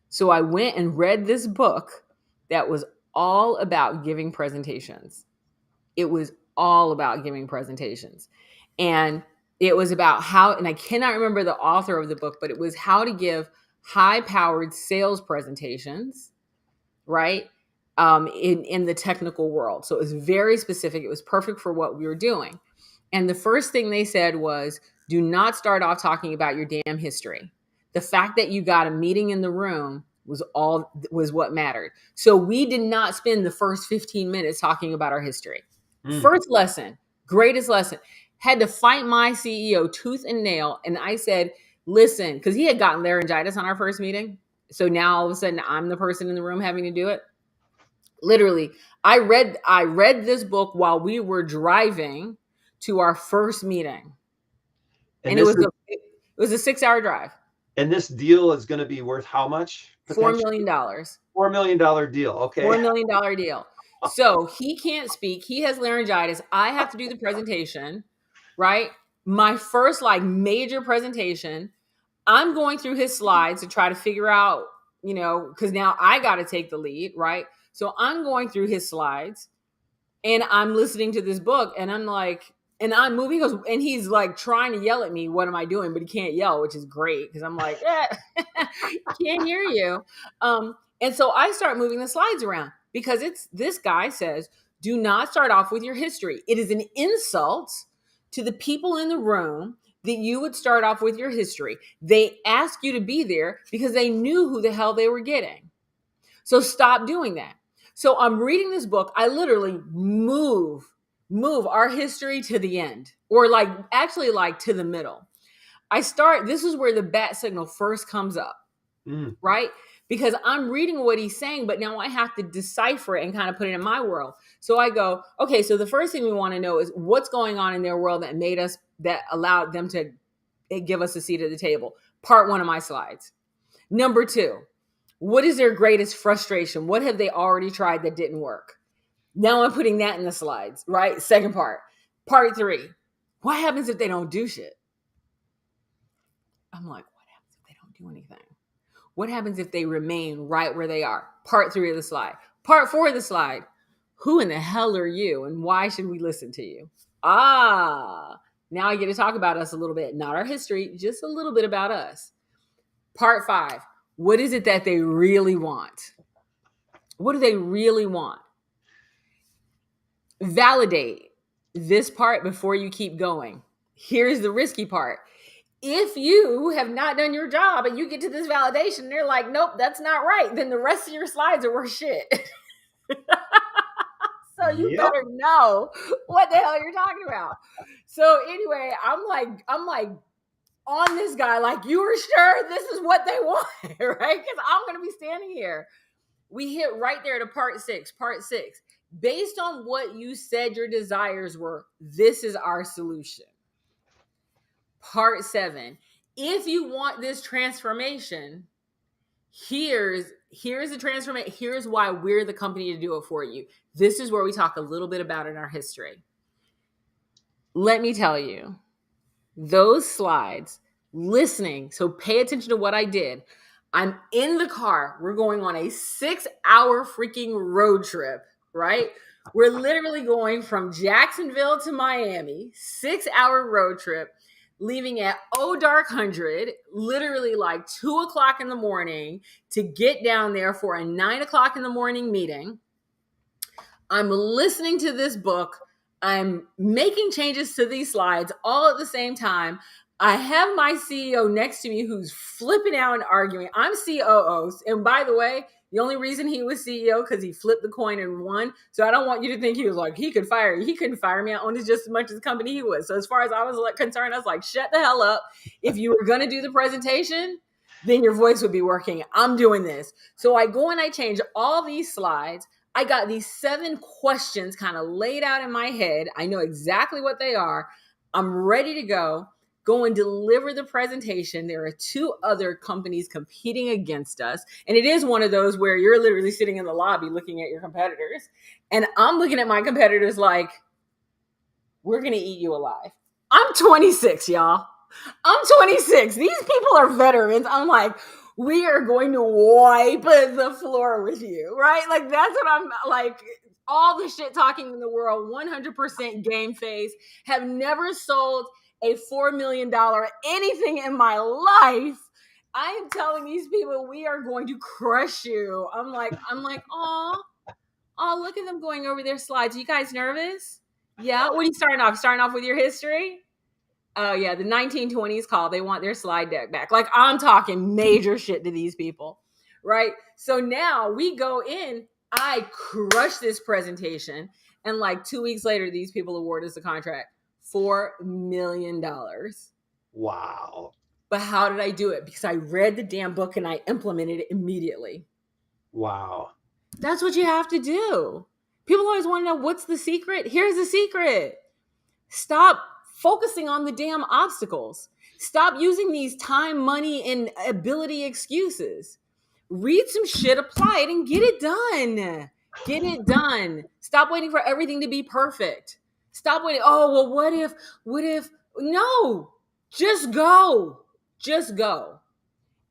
So I went and read this book that was all about giving presentations. It was all about giving presentations. And it was about how, and I cannot remember the author of the book, but it was how to give high-powered sales presentations, right? In the technical world. So it was very specific. It was perfect for what we were doing. And the first thing they said was, do not start off talking about your damn history. The fact that you got a meeting in the room was what mattered. So we did not spend the first 15 minutes talking about our history. First lesson, greatest lesson, had to fight my CEO tooth and nail. And I said, listen, because he had gotten laryngitis on our first meeting. So now all of a sudden I'm the person in the room having to do it. Literally, I read this book while we were driving to our first meeting. And it was a 6-hour drive. And this deal is going to be worth how much? $4 million. $4 million deal. Okay. $4 million deal. So he can't speak. He has laryngitis. I have to do the presentation, right? My first major presentation. I'm going through his slides to try to figure out, because now I got to take the lead, right? So I'm going through his slides and I'm listening to this book and I'm like, and I'm moving, and he's like trying to yell at me, what am I doing? But he can't yell, which is great because I'm like, can't hear you. And so I start moving the slides around because this guy says, do not start off with your history. It is an insult to the people in the room that you would start off with your history. They asked you to be there because they knew who the hell they were getting. So stop doing that. So I'm reading this book. I literally move our history to the end, or to the middle. This is where the bat signal first comes up, right? Because I'm reading what he's saying, but now I have to decipher it and kind of put it in my world. So I go, okay, so the first thing we want to know is what's going on in their world that allowed them to give us a seat at the table. Part 1 of my slides. Number 2, what is their greatest frustration? What have they already tried that didn't work? Now I'm putting that in the slides, right? Second part. Part 3, what happens if they don't do shit? I'm like, what happens if they don't do anything? What happens if they remain right where they are? Part 3 of the slide. Part 4 of the slide, who in the hell are you and why should we listen to you? Now I get to talk about us a little bit, not our history, just a little bit about us. Part 5, what is it that they really want? What do they really want? Validate this part before you keep going. Here's the risky part. If you have not done your job and you get to this validation and they're like, nope, that's not right, then the rest of your slides are worth shit. So you better know what the hell you're talking about. So anyway, I'm like on this guy, like, you are sure this is what they want, right? Because I'm going to be standing here. We hit right there to part 6. Based on what you said your desires were, this is our solution. Part 7, if you want this transformation, here's the transformation. Here's why we're the company to do it for you. This is where we talk a little bit about in our history. Let me tell you, those slides, listening, so pay attention to what I did. I'm in the car. We're going on a 6-hour freaking road trip, right? We're literally going from Jacksonville to Miami, 6-hour road trip, leaving at dark 100, literally like 2:00 in the morning to get down there for a 9:00 in the morning meeting. I'm listening to this book. I'm making changes to these slides all at the same time. I have my CEO next to me who's flipping out and arguing. I'm COO. And by the way, the only reason he was CEO because he flipped the coin and won. So I don't want you to think he was like, he could fire you. He couldn't fire me. I owned just as much as the company he was. So as far as I was concerned, I was like, shut the hell up. If you were going to do the presentation, then your voice would be working. I'm doing this. So I go and I change all these slides. I got these 7 questions kind of laid out in my head. I know exactly what they are. I'm ready to go and deliver the presentation. There are 2 other companies competing against us. And it is one of those where you're literally sitting in the lobby looking at your competitors. And I'm looking at my competitors like, we're going to eat you alive. I'm 26, y'all. I'm 26. These people are veterans. I'm like, we are going to wipe the floor with you, right? Like, that's what I'm like. All the shit talking in the world, 100% game face, have never sold a $4 million anything in my life. I am telling these people, we are going to crush you. I'm like, oh, look at them going over their slides. Are you guys nervous? Yeah. What are you starting off? Starting off with your history? Oh yeah, the 1920s call. They want their slide deck back. Like, I'm talking major shit to these people, right? So now we go in. I crush this presentation, and like 2 weeks later, these people award us a contract, $4 million. Wow. But how did I do it? Because I read the damn book and I implemented it immediately. Wow. That's what you have to do. People always want to know, what's the secret? Here's the secret. Stop focusing on the damn obstacles. Stop using these time, money, and ability excuses. Read some shit, apply it, and get it done. Get it done. Stop waiting for everything to be perfect. Stop waiting. Oh, well, what if? No, just go. Just go.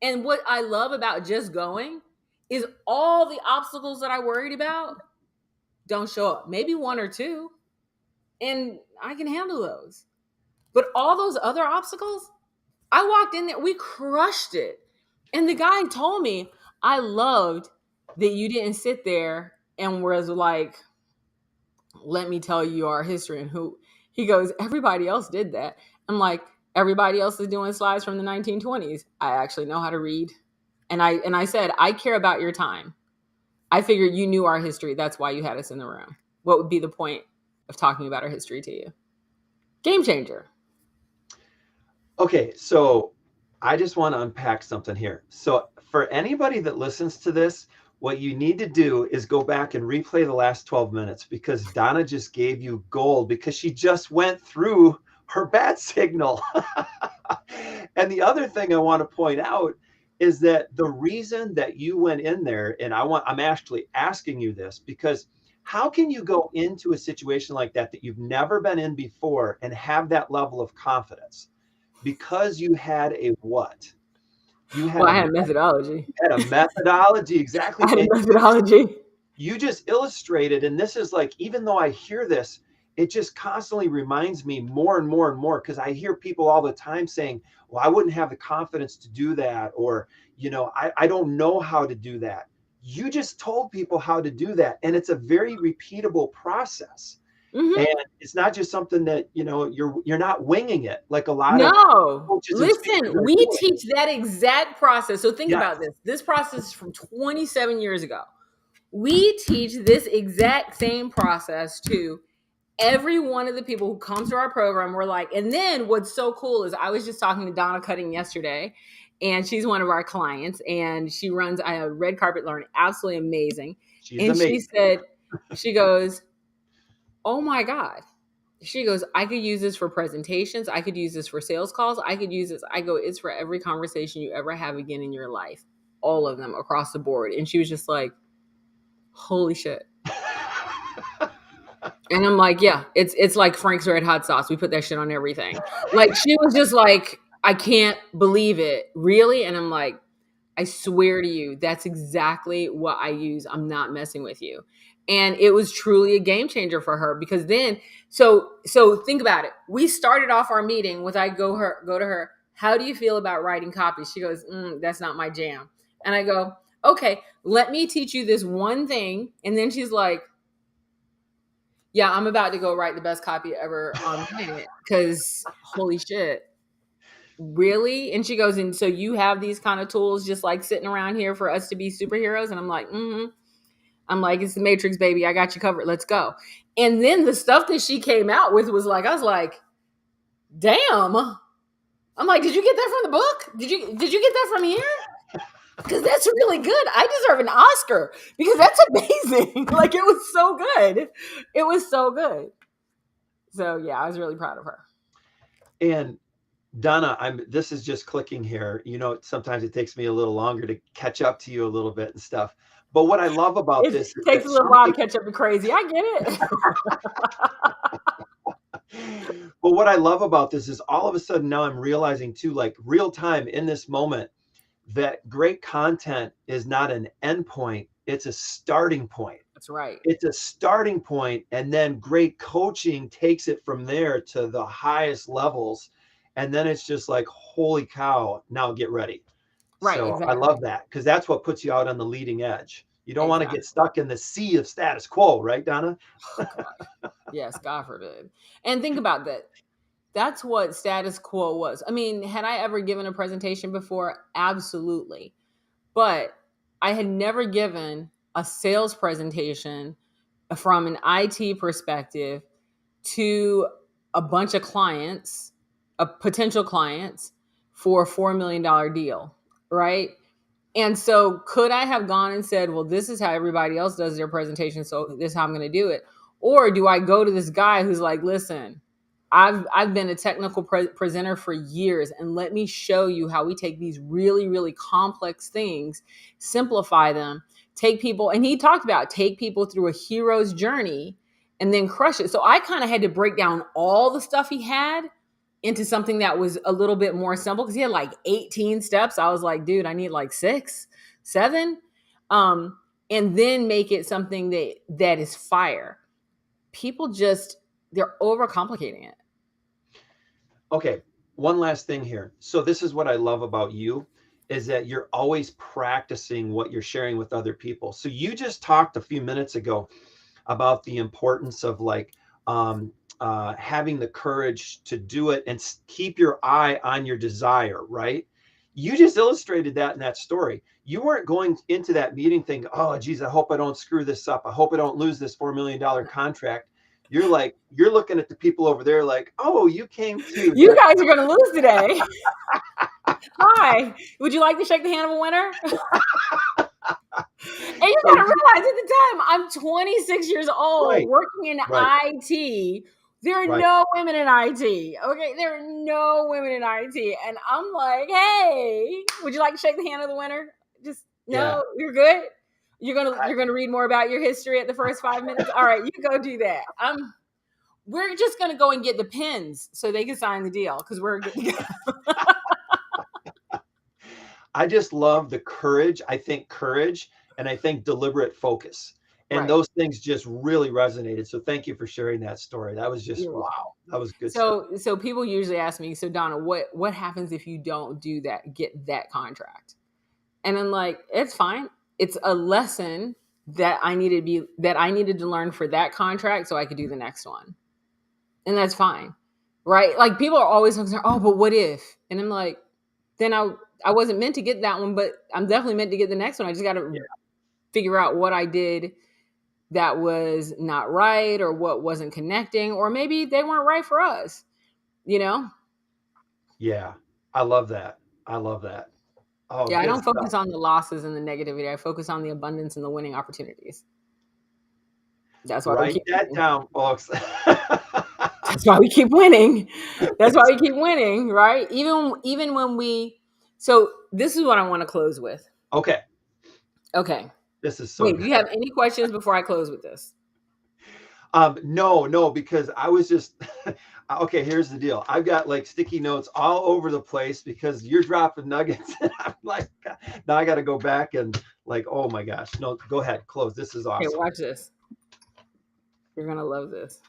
And what I love about just going is all the obstacles that I worried about don't show up. Maybe 1 or 2, and I can handle those. But all those other obstacles, I walked in there, we crushed it. And the guy told me, I loved that you didn't sit there and was like, let me tell you our history and who. He goes, everybody else did that. I'm like, everybody else is doing slides from the 1920s. I actually know how to read. And I said, I care about your time. I figured you knew our history. That's why you had us in the room. What would be the point of talking about our history to you? Game changer. Okay, so I just want to unpack something here. So for anybody that listens to this, what you need to do is go back and replay the last 12 minutes, because Donna just gave you gold, because she just went through her bat signal. And the other thing I want to point out is that the reason that you went in there, and I'm actually asking you this, because how can you go into a situation like that you've never been in before and have that level of confidence? Because you had a what? I had a methodology. You had a methodology, exactly. I had a methodology. You just illustrated, and this is like, even though I hear this, it just constantly reminds me more and more and more, because I hear people all the time saying, well, I wouldn't have the confidence to do that, or, I don't know how to do that. You just told people how to do that, and it's a very repeatable process. Mm-hmm. And it's not just something that, you're not winging it like a lot of coaches. Listen, we teach that exact process. So think about this. This process is from 27 years ago. We teach this exact same process to every one of the people who come to our program. We're like, and then what's so cool is I was just talking to Donna Cutting yesterday, and she's one of our clients, and she runs Red Carpet Learn. Absolutely amazing. She's amazing. She goes, oh my God. She goes, I could use this for presentations. I could use this for sales calls. I could use this. I go, it's for every conversation you ever have again in your life. All of them across the board. And she was just like, holy shit. And I'm like, yeah, it's like Frank's Red Hot Sauce. We put that shit on everything. Like, she was just like, I can't believe it. Really? And I'm like, I swear to you, that's exactly what I use. I'm not messing with you. And it was truly a game changer for her, because then, so think about it. We started off our meeting with, I go to her, how do you feel about writing copy? She goes, that's not my jam. And I go, okay, let me teach you this one thing. And then she's like, yeah, I'm about to go write the best copy ever on the planet, because holy shit. really? And she goes, and so you have these kind of tools just like sitting around here for us to be superheroes? And I'm like, mm-hmm. I'm like, it's the Matrix, baby. I got you covered. Let's go. And then the stuff that she came out with was like, I was like, damn. I'm like, did you get that from the book? Did you get that from here? Because that's really good. I deserve an Oscar because that's amazing. Like it was so good. It was so good. So yeah, I was really proud of her. And Donna, this is just clicking here. Sometimes it takes me a little longer to catch up to you a little bit and stuff. But what I love about It this is takes that a little while to catch up to crazy. I get it. But what I love about this is all of a sudden now I'm realizing too, like real time in this moment, that great content is not an end point, it's a starting point. That's right. It's a starting point, and then great coaching takes it from there to the highest levels. And then it's just like, holy cow, now get ready. Right. So Exactly. I love that because that's what puts you out on the leading edge. You don't want to Exactly. get stuck in the sea of status quo, right, Donna? Oh, God. Yes, God forbid. And think about that. That's what status quo was. I mean, had I ever given a presentation before? Absolutely. But I had never given a sales presentation from an IT perspective to a bunch of clients, potential clients for a $4 million deal, right? And so could I have gone and said, well, this is how everybody else does their presentation, so this is how I'm going to do it? Or do I go to this guy who's like, listen, I've been a technical presenter for years, and let me show you how we take these really, really complex things, simplify them, take people, and he talked about take people through a hero's journey and then crush it. So I kind of had to break down all the stuff he had into something that was a little bit more simple because he had like 18 steps. I was like, dude, I need like 6, 7. And then make it something that is fire. People just, they're overcomplicating it. Okay, one last thing here. So this is what I love about you is that you're always practicing what you're sharing with other people. So you just talked a few minutes ago about the importance of like having the courage to do it and keep your eye on your desire, right? You just illustrated that in that story. You weren't going into that meeting thinking, oh, geez, I hope I don't screw this up. I hope I don't lose this $4 million contract. You're like, you're looking at the people over there like, oh, you came to. You guys are going to lose today. Hi, would you like to shake the hand of a winner? And you got to realize at the time, I'm 26 years old, Right. working in IT. There are no women in IT. Okay, there are no women in IT, and I'm like, hey, would you like to shake the hand of the winner? Just no, you're good. You're gonna read more about your history at the first 5 minutes. All right, you go do that. We're just gonna go and get the pins so they can sign the deal because we're good to go. I just love the courage. I think courage and I think deliberate focus. And those things just really resonated. So thank you for sharing that story. That was just, wow. That was good stuff. So people usually ask me, so Donna, what happens if you don't do that, get that contract? And I'm like, it's fine. It's a lesson that I needed to learn for that contract so I could do the next one. And that's fine. Right? Like people are always concerned, oh, but what if? And I'm like, then I wasn't meant to get that one, but I'm definitely meant to get the next one. I just got to figure out what I did that was not right or what wasn't connecting, or maybe they weren't right for us, you know? Yeah. I love that. I love that. Oh, yeah. I don't focus on the losses and the negativity. I focus on the abundance and the winning opportunities. That's why write that down, folks. That's why we keep winning. That's why we keep winning, right? Even when so this is what I want to close with. Okay. This is so Wait, do you have any questions before I close with this? No, because I was just okay, here's the deal. I've got like sticky notes all over the place because you're dropping nuggets. And I'm like, now I got to go back and like, oh my gosh. No, go ahead, close. This is awesome. Okay, watch this. You're going to love this.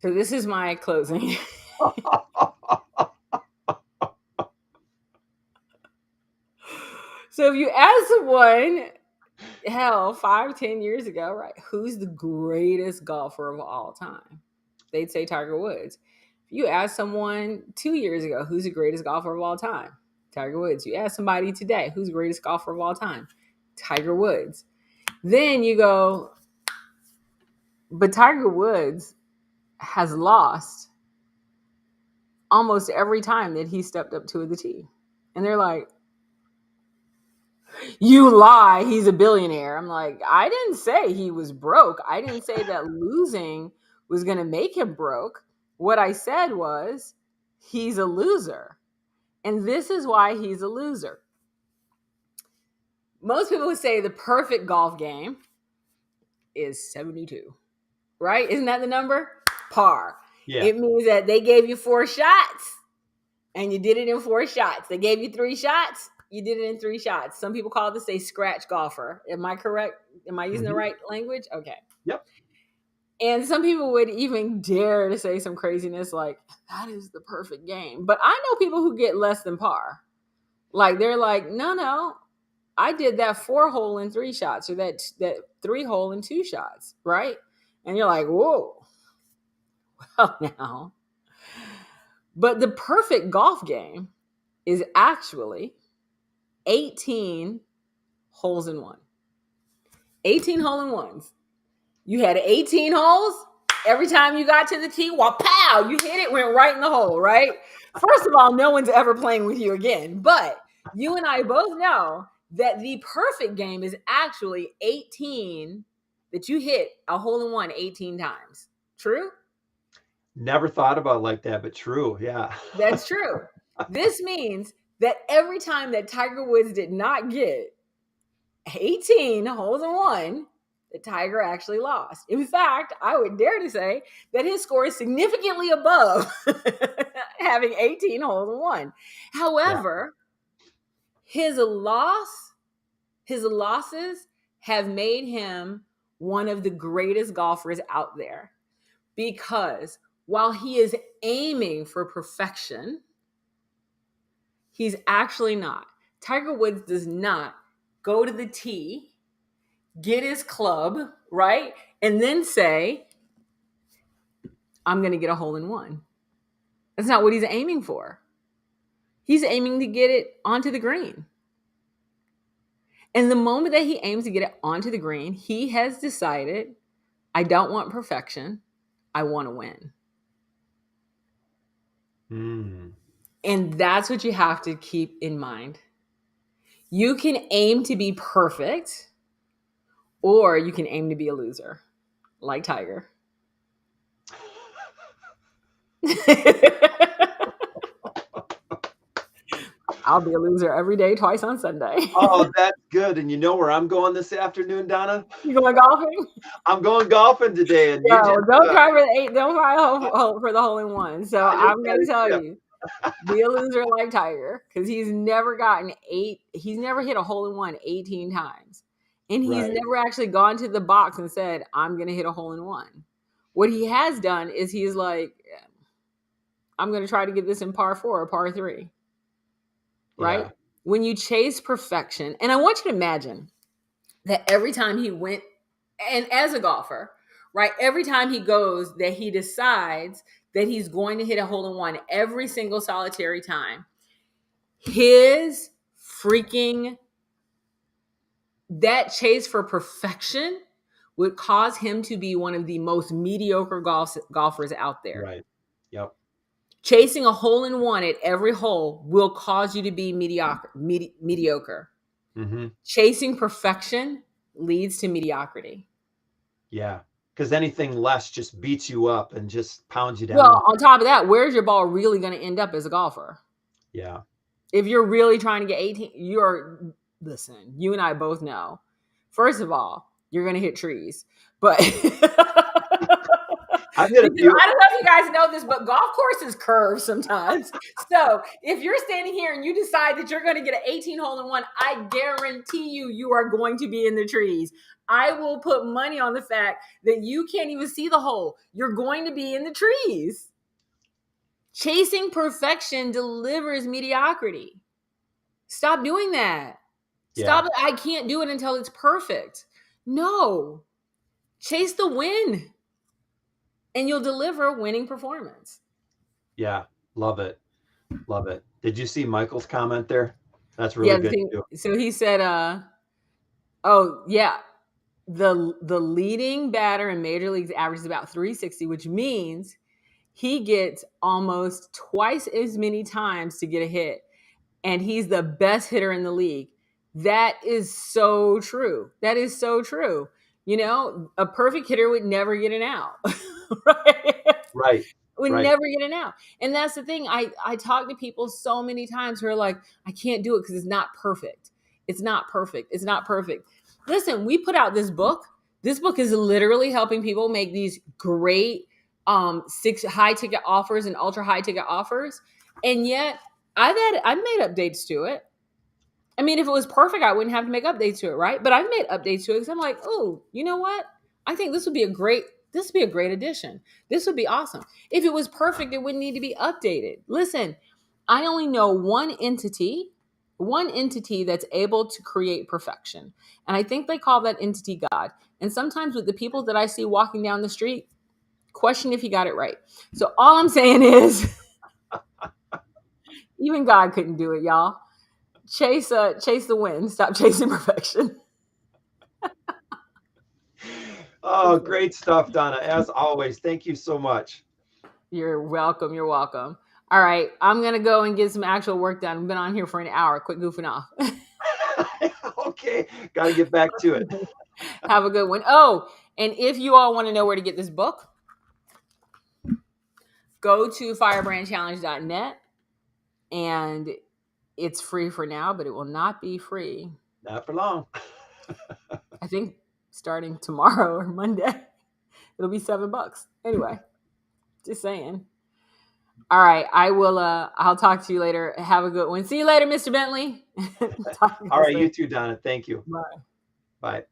So this is my closing. So if you ask someone, hell, 5, 10 years ago, right, who's the greatest golfer of all time? They'd say Tiger Woods. If you ask someone 2 years ago, who's the greatest golfer of all time? Tiger Woods. You ask somebody today, who's the greatest golfer of all time? Tiger Woods. Then you go, but Tiger Woods has lost almost every time that he stepped up to the tee. And they're like, you lie, he's a billionaire. I'm like, I didn't say he was broke. I didn't say that losing was going to make him broke. What I said was, he's a loser. And this is why he's a loser. Most people would say the perfect golf game is 72, right? Isn't that the number? Par. Yeah. It means that they gave you 4 shots and you did it in 4 shots. They gave you 3 shots. You did it in 3 shots. Some people call this a scratch golfer. Am I correct? Am I using the right language? Okay. Yep. And some people would even dare to say some craziness like, that is the perfect game. But I know people who get less than par. Like, they're like, no, I did that 4-hole in 3 shots, or that 3-hole in 2 shots, right? And you're like, whoa. Well, now. But the perfect golf game is actually 18 holes in one. 18 hole in ones. You had 18 holes. Every time you got to the tee, pow, you hit it, went right in the hole, right? First of all, no one's ever playing with you again. But you and I both know that the perfect game is actually 18 that you hit a hole in one 18 times. True? Never thought about it like that, but true. Yeah. That's true. This means that every time that Tiger Woods did not get 18 holes in one, the Tiger actually lost. In fact, I would dare to say that his score is significantly above having 18 holes in one. However, his losses have made him one of the greatest golfers out there, because while he is aiming for perfection, he's actually not. Tiger Woods does not go to the tee, get his club, right? And then say, I'm going to get a hole in one. That's not what he's aiming for. He's aiming to get it onto the green. And the moment that he aims to get it onto the green, he has decided, I don't want perfection. I want to win. And that's what you have to keep in mind. You can aim to be perfect, or you can aim to be a loser, like Tiger. I'll be a loser every day, twice on Sunday. Oh, that's good. And you know where I'm going this afternoon, Donna? You going golfing? I'm going golfing today. And no, don't try for the 8. Don't try for the hole in one. So I'm going to tell you, be a loser like Tiger, because he's never gotten 8. He's never hit a hole in one 18 times. And he's never actually gone to the box and said, I'm going to hit a hole in one. What he has done is he's like, I'm going to try to get this in par 4 or par 3. Right? Yeah. When you chase perfection, and I want you to imagine that every time he went, and as a golfer, right, every time he goes, that he decides that he's going to hit a hole in one every single solitary time, his freaking, that chase for perfection would cause him to be one of the most mediocre golfers out there. Right. Yep. Chasing a hole in one at every hole will cause you to be mediocre. Mm-hmm. Chasing perfection leads to mediocrity. Yeah, because anything less just beats you up and just pounds you down. Well, on top of that, where's your ball really going to end up as a golfer? Yeah. If you're really trying to get 18, listen, you and I both know, first of all, you're going to hit trees. But I don't know if you guys know this, but golf courses curve sometimes. So if you're standing here and you decide that you're going to get an 18 hole in one, I guarantee you are going to be in the trees. I will put money on the fact that you can't even see the hole. You're going to be in the trees. Chasing perfection delivers mediocrity. Stop doing that. Yeah. Stop it. I can't do it until it's perfect. No, chase the win and you'll deliver a winning performance. Yeah. Love it. Love it. Did you see Michael's comment there? That's Yeah. really good too. So he said, oh, yeah. The leading batter in major leagues averages about 360, which means he gets almost twice as many times to get a hit, and he's the best hitter in the league. That is so true. That is so true. You know, a perfect hitter would never get an out. Right? Right. Would Right. never get an out. And that's the thing. I talk to people so many times who are like, I can't do it because it's not perfect. It's not perfect. It's not perfect. Listen, we put out this book. This book is literally helping people make these great 6 high ticket offers and ultra high ticket offers. And yet I've made updates to it. I mean, if it was perfect, I wouldn't have to make updates to it, right? But I've made updates to it because I'm like, oh, you know what? I think this would be a great addition. This would be awesome. If it was perfect, it wouldn't need to be updated. Listen, I only know one entity that's able to create perfection. And I think they call that entity God. And sometimes with the people that I see walking down the street, question if he got it right. So all I'm saying is even God couldn't do it, y'all. Chase the win. Stop chasing perfection. Oh, great stuff, Donna. As always, thank you so much. You're welcome. You're welcome. All right. I'm going to go and get some actual work done. I've been on here for an hour. Quit goofing off. Okay. Got to get back to it. Have a good one. Oh, and if you all want to know where to get this book, go to firebrandchallenge.net, and it's free for now, but it will not be free. Not for long. I think starting tomorrow or Monday, it'll be $7. Anyway, just saying. All right, I'll talk to you later. Have a good one. See you later, Mr. Bentley. All right, you too, Donna. Thank you. Bye. Bye.